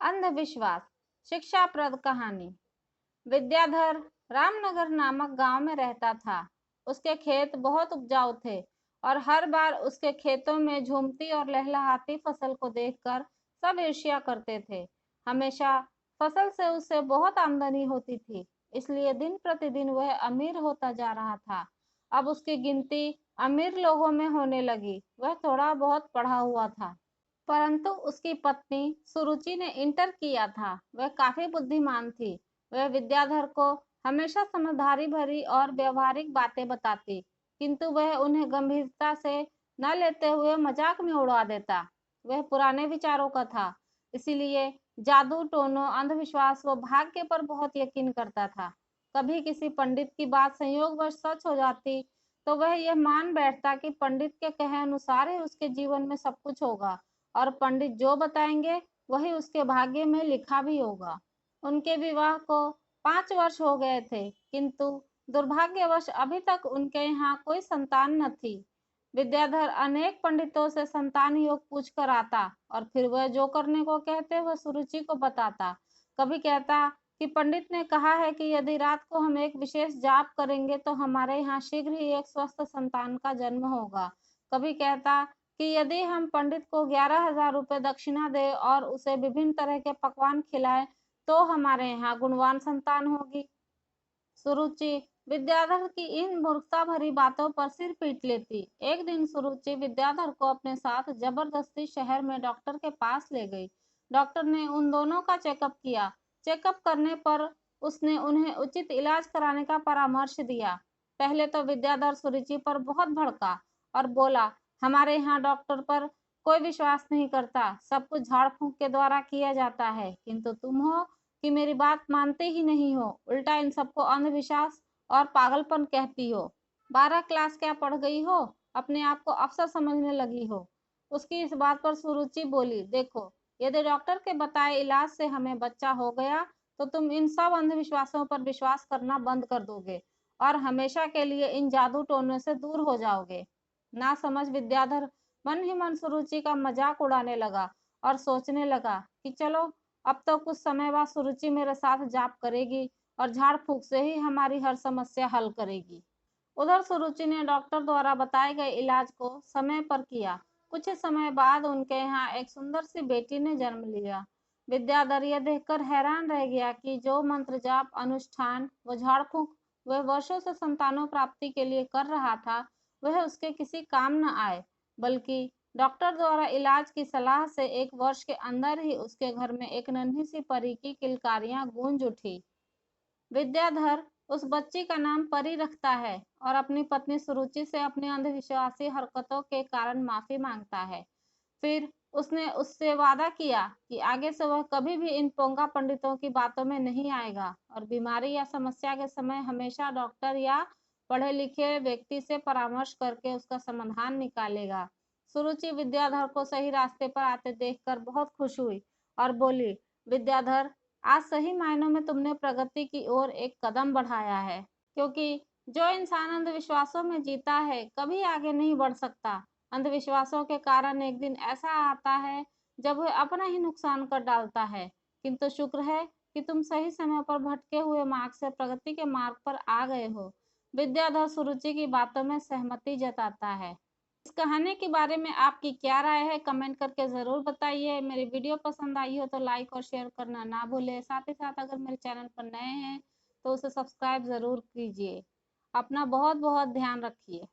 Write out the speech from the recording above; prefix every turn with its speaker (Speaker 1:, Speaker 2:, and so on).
Speaker 1: अंधविश्वास शिक्षाप्रद कहानी। विद्याधर रामनगर नामक गांव में रहता था। उसके खेत बहुत उपजाऊ थे और हर बार उसके खेतों में झूमती और लहलहाती फसल को देखकर सब ईर्ष्या करते थे। हमेशा फसल से उसे बहुत आमदनी होती थी, इसलिए दिन प्रतिदिन वह अमीर होता जा रहा था। अब उसकी गिनती अमीर लोगों में होने लगी। वह थोड़ा बहुत पढ़ा हुआ था, परंतु उसकी पत्नी सुरुचि ने इंटर किया था। वह काफी बुद्धिमान थी। वह विद्याधर को हमेशा समझदारी भरी और व्यवहारिक बातें बताती, किंतु वह उन्हें गंभीरता से न लेते हुए मजाक में उड़ा देता। वह पुराने विचारों का था, इसीलिए जादू टोनों, अंधविश्वास व भाग्य पर बहुत यकीन करता था। कभी किसी पंडित की बात संयोगवश सच हो जाती तो वह यह मान बैठता कि पंडित के कहे अनुसार ही उसके जीवन में सब कुछ होगा और पंडित जो बताएंगे वही उसके भाग्य में लिखा भी होगा। उनके विवाह को 5 वर्ष हो गए थे, किंतु दुर्भाग्यवश अभी तक उनके यहाँ कोई संतान न थी। विद्याधर अनेक पंडितों से संतान योग पूछ कर आता और फिर वह जो करने को कहते वह सुरुचि को बताता। कभी कहता कि पंडित ने कहा है कि यदि रात को हम एक विशेष जाप करेंगे तो हमारे यहाँ शीघ्र ही एक स्वस्थ संतान का जन्म होगा। कभी कहता कि यदि हम पंडित को 11,000 रुपये दक्षिणा दें और उसे विभिन्न तरह के पकवान खिलाएं तो हमारे यहाँ गुणवान संतान होगी। सुरुचि विद्याधर की इन मूर्खता भरी बातों पर सिर पीट लेती। एक दिन सुरुचि विद्याधर को अपने साथ जबरदस्ती शहर में डॉक्टर के पास ले गई। डॉक्टर ने उन दोनों का चेकअप किया। चेकअप करने पर उसने उन्हें उचित इलाज कराने का परामर्श दिया। पहले तो विद्याधर सुरुचि पर बहुत भड़का और बोला, हमारे यहाँ डॉक्टर पर कोई विश्वास नहीं करता, सब कुछ झाड़ फूंक के द्वारा किया जाता है, किंतु तुम हो कि मेरी बात मानते ही नहीं हो, उल्टा इन सबको अंधविश्वास और पागलपन कहती हो। 12 क्लास क्या पढ़ गई हो, अपने आप को अफसर समझने लगी हो। उसकी इस बात पर सुरुचि बोली, देखो, यदि डॉक्टर के बताए इलाज से हमें बच्चा हो गया तो तुम इन सब अंधविश्वासों पर विश्वास करना बंद कर दोगे और हमेशा के लिए इन जादू टोनों से दूर हो जाओगे। ना समझ विद्याधर मन ही मन सुरुचि का मजाक उड़ाने लगा और सोचने लगा कि चलो, अब तो कुछ समय बाद सुरुचि मेरे साथ जाप करेगी और झाड़ फूक से ही हमारी हर समस्या हल करेगी। उधर सुरुचि ने डॉक्टर द्वारा बताए गए इलाज को समय पर किया। कुछ ही समय बाद उनके यहाँ एक सुंदर सी बेटी ने जन्म लिया। विद्याधर यह देखकर हैरान रह गया कि जो मंत्र जाप, अनुष्ठान व झाड़ फूक वह वर्षों से संतानों प्राप्ति के लिए कर रहा था, वह उसके किसी काम न आए, बल्कि डॉक्टर द्वारा इलाज की सलाह से 1 वर्ष के अंदर ही उसके घर में एक नन्ही सी परी की किलकारियां गूंज उठी। विद्याधर उस बच्ची का नाम परी रखता है और अपनी पत्नी सुरुचि से अपनी अंधविश्वासी हरकतों के कारण माफी मांगता है। फिर उसने उससे वादा किया कि आगे से वह कभी भी इन पोंगा पंडितों की बातों में नहीं आएगा और बीमारी या समस्या के समय हमेशा डॉक्टर या पढ़े लिखे व्यक्ति से परामर्श करके उसका समाधान निकालेगा। सुरुचि विद्याधर को सही रास्ते पर आते देखकर बहुत खुश हुई और बोली, विद्याधर, आज सही मायनों में तुमने प्रगति की ओर एक कदम बढ़ाया है, क्योंकि जो इंसान अंधविश्वासों में जीता है कभी आगे नहीं बढ़ सकता। अंधविश्वासों के कारण एक दिन ऐसा आता है जब वह अपना ही नुकसान कर डालता है, किंतु शुक्र है कि तुम सही समय पर भटके हुए मार्ग से प्रगति के मार्ग पर आ गए हो। विद्याधर सुरुचि की बातों में सहमति जताता है। इस कहानी के बारे में आपकी क्या राय है, कमेंट करके ज़रूर बताइए। मेरी वीडियो पसंद आई हो तो लाइक और शेयर करना ना भूलें। साथ ही साथ अगर मेरे चैनल पर नए हैं तो उसे सब्सक्राइब ज़रूर कीजिए। अपना बहुत बहुत ध्यान रखिए।